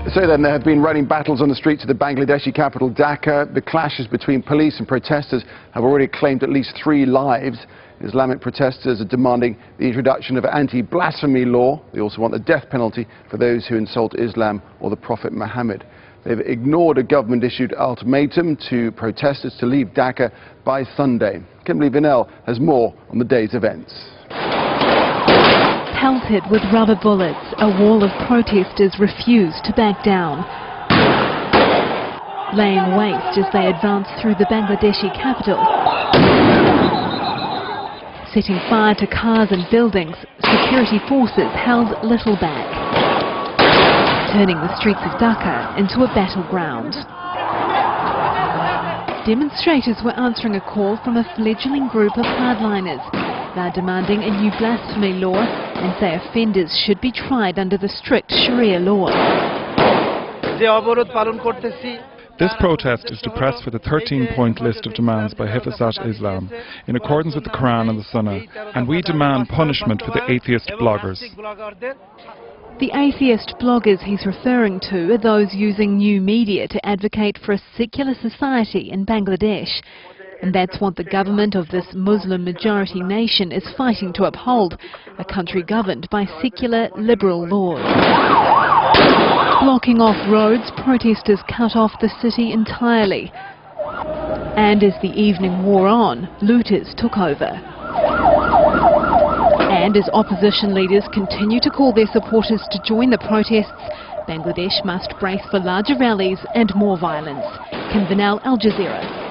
So then, there have been running battles on the streets of the Bangladeshi capital Dhaka. The clashes between police and protesters have already claimed at least 3 lives. Islamic protesters are demanding the introduction of an anti-blasphemy law. They also want the death penalty for those who insult Islam or the Prophet Muhammad. They've ignored a government-issued ultimatum to protesters to leave Dhaka by Sunday. Kimberly Vinnell has more on the day's events. Pelted with rubber bullets, a wall of protesters refused to back down, laying waste as they advanced through the Bangladeshi capital. Setting fire to cars and buildings, security forces held little back, turning the streets of Dhaka into a battleground. Demonstrators were answering a call from a fledgling group of hardliners. They're demanding a new blasphemy law and say offenders should be tried under the strict Sharia law. This protest is to press for the 13-point list of demands by Hifazat Islam, in accordance with the Quran and the Sunnah, and we demand punishment for the atheist bloggers. The atheist bloggers he's referring to are those using new media to advocate for a secular society in Bangladesh. And that's what the government of this Muslim-majority nation is fighting to uphold, a country governed by secular, liberal laws. Blocking off roads, protesters cut off the city entirely. And as the evening wore on, looters took over. And as opposition leaders continue to call their supporters to join the protests, Bangladesh must brace for larger rallies and more violence. Kim Vinnell, Al Jazeera.